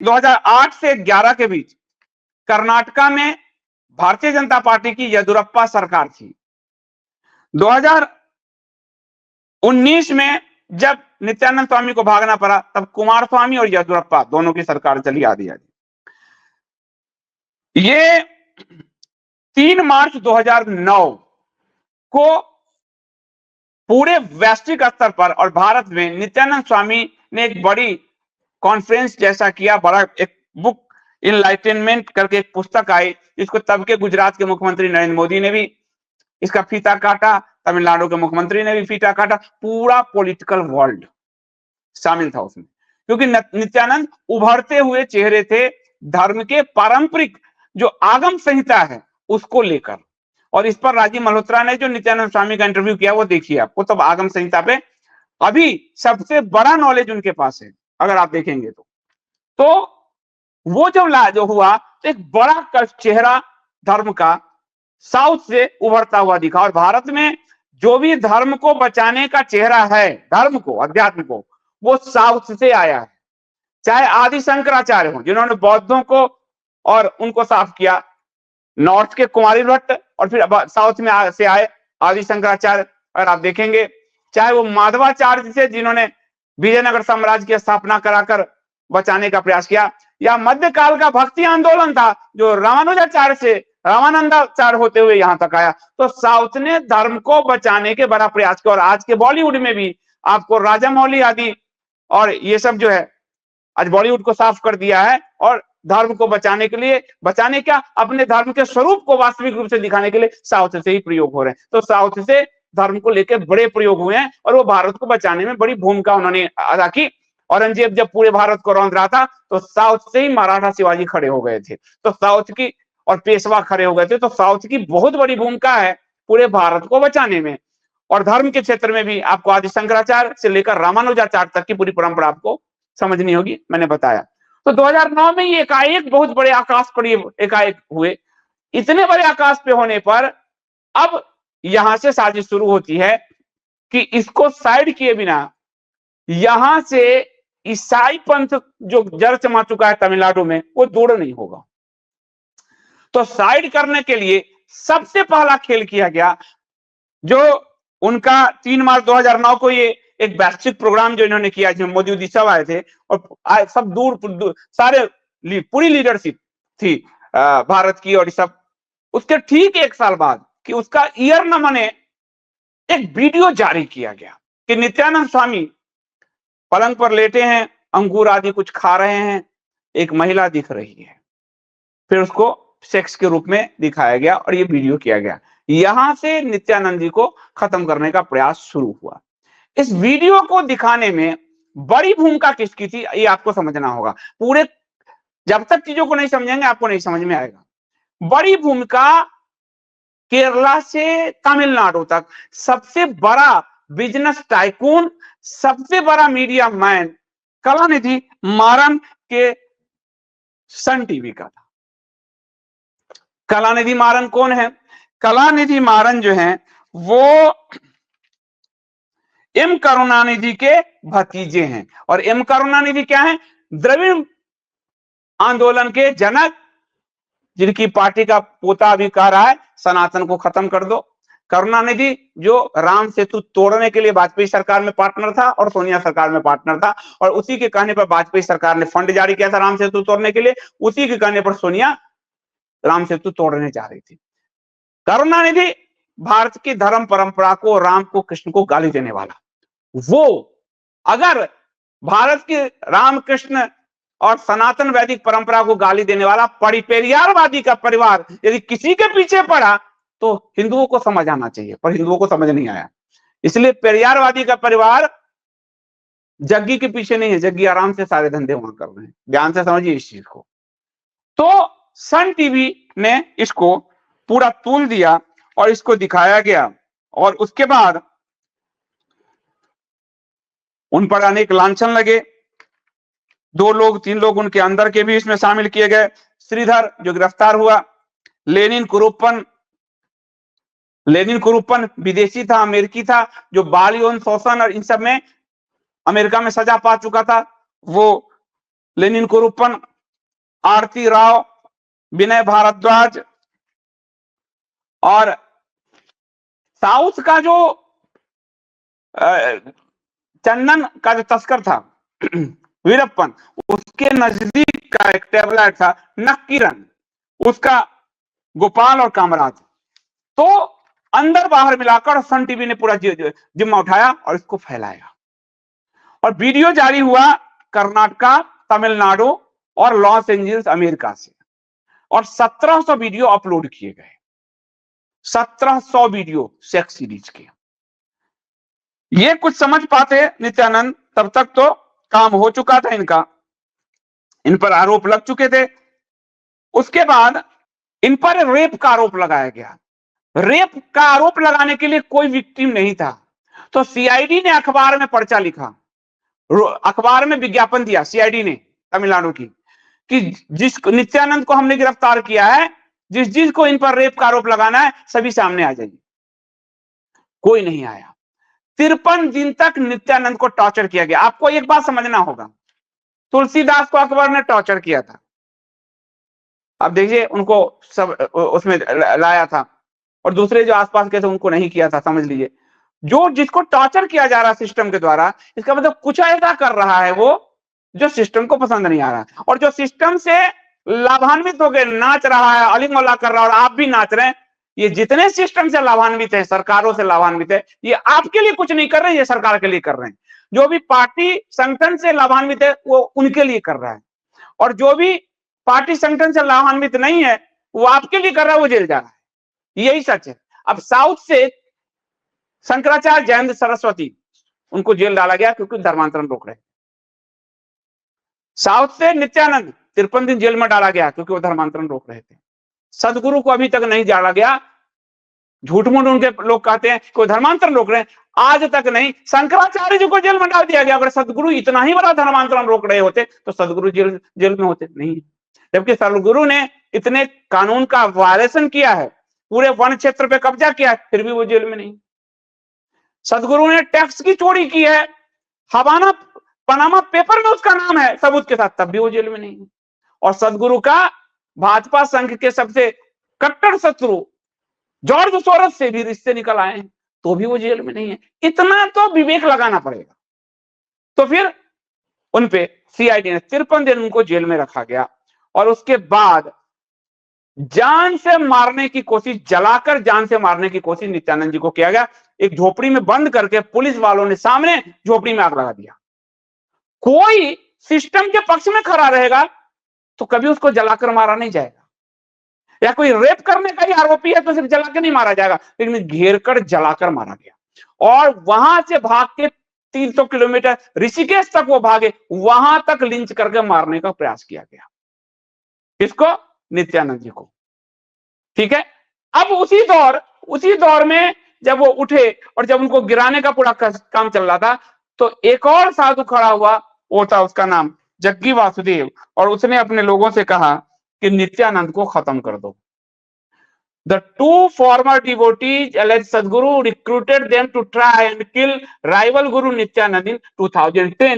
2008 से 11 के बीच कर्नाटका में भारतीय जनता पार्टी की येदियुरप्पा सरकार थी। 2019 में जब नित्यानंद स्वामी को भागना पड़ा, तब कुमारस्वामी और येदियुरप्पा दोनों की सरकार चली आधी आधी। ये 3 मार्च 2009 को पूरे वैश्विक स्तर पर और भारत में नित्यानंद स्वामी ने एक बड़ी कॉन्फ्रेंस जैसा किया, बड़ा एक बुक इनलाइटनमेंट करके एक पुस्तक आई, जिसको तब के गुजरात के मुख्यमंत्री नरेंद्र मोदी ने भी इसका फीता काटा, तमिलनाडु के मुख्यमंत्री ने भी फीता काटा, पूरा पॉलिटिकल वर्ल्ड शामिल था उसमें, क्योंकि नित्यानंद उभरते हुए चेहरे थे धर्म के पारंपरिक जो आगम संहिता है उसको लेकर। और इस पर राजीव मल्होत्रा ने जो नित्यानंद स्वामी का इंटरव्यू किया वो देखिए आपको, तब आगम संहिता पे अभी सबसे बड़ा नॉलेज उनके पास है अगर आप देखेंगे तो वो जो हुआ तो एक बड़ा चेहरा धर्म का साउथ से उभरता हुआ दिखा। और भारत में जो भी धर्म को बचाने का चेहरा है, धर्म को, अध्यात्म को, वो साउथ से आया है। चाहे आदि शंकराचार्य हो जिन्होंने बौद्धों को और उनको साफ किया, नॉर्थ के कुमारी भट्ट, और फिर साउथ में से आए आदि शंकराचार्य। अगर आप देखेंगे, चाहे वो माधवाचार्य से जिन्होंने विजयनगर साम्राज्य की स्थापना कराकर बचाने का प्रयास किया, या मध्यकाल का भक्ति आंदोलन था जो रामानुजाचार्य से रामानंदाचार्य होते हुए यहां तक आया। तो साउथ ने धर्म को बचाने के बड़ा प्रयास किया। और आज के बॉलीवुड में भी आपको राजामौली आदि और ये सब जो है आज बॉलीवुड को साफ कर दिया है, और धर्म को बचाने के लिए, बचाने क्या, अपने धर्म के स्वरूप को वास्तविक रूप से दिखाने के लिए साउथ से ही प्रयोग हो रहे हैं। तो साउथ से धर्म को लेकर बड़े प्रयोग हुए हैं और वो भारत को बचाने में बड़ी भूमिका उन्होंने अदा की। औरंगजेब जब पूरे भारत को रौंद रहा था तो साउथ से ही मराठा शिवाजी खड़े हो गए थे, तो साउथ की, और पेशवा खड़े हो गए थे, तो साउथ की बहुत बड़ी भूमिका है पूरे भारत को बचाने में। और धर्म के क्षेत्र में भी आपको आदि शंकराचार्य से लेकर रामानुजाचार्य तक की पूरी परंपरा आपको समझनी होगी, मैंने बताया। तो 2009 में ये एकाएक बहुत बड़े आकाश पर एकाएक हुए। इतने बड़े आकाश पे होने पर अब यहां से साजिश शुरू होती है कि इसको साइड किए बिना यहां से ईसाई पंथ जो जड़ चमा चुका है तमिलनाडु में, वो दूर नहीं होगा। तो साइड करने के लिए सबसे पहला खेल किया गया, जो उनका 3 मार्च 2009 को ये एक वैश्विक प्रोग्राम जो इन्होंने किया, जिसमें मोदी उदी सब आए थे, और सब दूर सारे पूरी लीडरशिप थी भारत की, और सब उसके ठीक 1 साल बाद कि उसका ईयर न मने एक वीडियो जारी किया गया कि नित्यानंद स्वामी पलंग पर लेटे हैं, अंगूर आदि कुछ खा रहे हैं, एक महिला दिख रही है, फिर उसको सेक्स के रूप में दिखाया गया और ये वीडियो किया गया। यहां से नित्यानंद जी को खत्म करने का प्रयास शुरू हुआ। इस वीडियो को दिखाने में बड़ी भूमिका किसकी थी ये आपको समझना होगा। पूरे जब तक चीजों को नहीं समझेंगे आपको नहीं समझ में आएगा। बड़ी भूमिका केरला से तमिलनाडु तक सबसे बड़ा बिजनेस टाइकून, सबसे बड़ा मीडिया मैन कलानिधि मारन के सन टीवी का था। कलानिधि मारन कौन है? कलानिधि मारन जो है वो एम करुणानिधि के भतीजे हैं। और एम करुणानिधि क्या है? द्रविड़ आंदोलन के जनक, जिनकी पार्टी का पोता अभी कह रहा है सनातन को खत्म कर दो। करुणानिधि जो राम सेतु तोड़ने के लिए वाजपेयी सरकार में पार्टनर था और सोनिया सरकार में पार्टनर था, और उसी के कहने पर वाजपेयी सरकार ने फंड जारी किया था राम सेतु तोड़ने के लिए, उसी के कहने पर सोनिया राम सेतु तोड़ने जा रही थी। करुणानिधि भारत की धर्म परंपरा को, राम को, कृष्ण को गाली देने वाला, वो अगर भारत की राम कृष्ण और सनातन वैदिक परंपरा को गाली देने वाला परिपेरियारवादी का परिवार यदि किसी के पीछे पड़ा तो हिंदुओं को समझ आना चाहिए, पर हिंदुओं को समझ नहीं आया। इसलिए पेरियारवादी का परिवार जग्गी के पीछे नहीं है, जग्गी आराम से सारे धंधे वहां कर रहे हैं। ध्यान से समझिए इस चीज को। तो सन टीवी ने इसको पूरा तूल दिया और इसको दिखाया गया, और उसके बाद उन पर अनेक लांछन लगे। 2 लोग 3 लोग उनके अंदर के भी इसमें शामिल किए गए। श्रीधर जो गिरफ्तार हुआ, लेनिन कुरुप्पन विदेशी था, अमेरिकी था, जो बाल यौन शोषण और इन सब में अमेरिका में सजा पा चुका था, वो लेनिन कुरुप्पन, आरती राव, विनय भारद्वाज, और साउथ का जो चंदन का जो तस्कर था वीरप्पन, उसके नजदीक का एक टेबलाइट था नक्कीरन, उसका गोपाल और कामराज। तो अंदर बाहर मिलाकर सन टीवी ने पूरा जिम्मा उठाया और इसको फैलाया, और वीडियो जारी हुआ कर्नाटका, तमिलनाडु और लॉस एंजल्स अमेरिका से, और 1700 वीडियो अपलोड किए गए, 1700 वीडियो सेक्स सीरीज के। ये कुछ समझ पाते नित्यानंद तब तक तो काम हो चुका था इनका, इन पर आरोप लग चुके थे। उसके बाद इन पर रेप का आरोप लगाया गया। रेप का आरोप लगाने के लिए कोई विक्टिम नहीं था, तो सीआईडी ने अखबार में पर्चा लिखा, अखबार में विज्ञापन दिया सीआईडी ने तमिलनाडु की, कि जिस नित्यानंद को हमने गिरफ्तार किया है, जिसको इन पर रेप का आरोप लगाना है, सभी सामने आ जाइए। कोई नहीं आया। 53 दिन तक नित्यानंद को टॉर्चर किया गया। आपको एक बात समझना होगा, तुलसीदास को अकबर ने टॉर्चर किया था, अब देखिए उनको सब उसमें लाया था, और दूसरे जो आसपास के थे उनको नहीं किया था। समझ लीजिए, जो जिसको टॉर्चर किया जा रहा है सिस्टम के द्वारा, इसका मतलब कुछ ऐसा कर रहा है वो जो सिस्टम को पसंद नहीं आ रहा, और जो सिस्टम से लाभान्वित हो गए, नाच रहा है, अली मौला कर रहा है, और आप भी नाच रहे हैं। ये जितने सिस्टम से लाभान्वित है, सरकारों से लाभान्वित है, ये आपके लिए कुछ नहीं कर रहे हैं, ये सरकार के लिए कर रहे हैं। जो भी पार्टी संगठन से लाभान्वित है वो उनके लिए कर रहा है, और जो भी पार्टी संगठन से लाभान्वित नहीं है वो आपके लिए कर रहा है, वो जेल जा रहा है। यही सच है। अब साउथ से शंकराचार्य, जयंत सरस्वती, उनको जेल डाला गया क्योंकि धर्मांतरण रोक रहे। साउथ से नित्यानंद 53 दिन जेल में डाला गया क्योंकि वो धर्मांतरण रोक रहे थे। सदगुरु को अभी तक नहीं डाला गया, झूठ मूठ उनके लोग कहते हैं कोई धर्मांतरण रोक रहे हैं, आज तक नहीं। शंकराचार्य जी को जेल में डाल दिया गया। अगर सदगुरु इतना ही बड़ा धर्मांतरण रोक रहे होते तो सदगुरु जेल में होते नहीं, जबकि सदगुरु ने इतने कानून का वायलेशन किया है, पूरे वन क्षेत्र पे कब्जा किया है, फिर भी वो जेल में नहीं। सदगुरु ने टैक्स की चोरी की है, हवाना पनामा पेपर में उसका नाम है सबूत के साथ, तब भी वो जेल में नहीं है। और सदगुरु का भाजपा संघ के सबसे कट्टर शत्रु जॉर्ज सोरस से भी रिश्ते निकल आए हैं, तो भी वो जेल में नहीं है। इतना तो विवेक लगाना पड़ेगा। तो फिर उनपे सीआईडी ने 53 दिन उनको जेल में रखा गया, और उसके बाद जान से मारने की कोशिश, जलाकर जान से मारने की कोशिश नित्यानंद जी को किया गया। एक झोपड़ी में बंद करके पुलिस वालों ने सामने झोपड़ी में आग लगा दिया। कोई सिस्टम के पक्ष में खड़ा रहेगा तो कभी उसको जलाकर मारा नहीं जाएगा, या कोई रेप करने का ही आरोपी है तो सिर्फ जलाकर नहीं मारा जाएगा, लेकिन घेर कर जलाकर मारा गया। और वहां से भाग के 300 किलोमीटर ऋषिकेश तक वो भागे, वहां तक लिंच करके मारने का प्रयास किया गया। किसको? नित्यानंद जी को। ठीक है। अब उसी दौर में जब वो उठे और जब उनको गिराने का पूरा काम चल रहा था, तो एक और साधु खड़ा हुआ, वो था, उसका नाम जग्गी वासुदेव, और उसने अपने लोगों से कहा कि नित्यानंद को खत्म कर दो। The two former devotees alleged Sadhguru recruited them to try and kill rival Guru Nityanand in 2010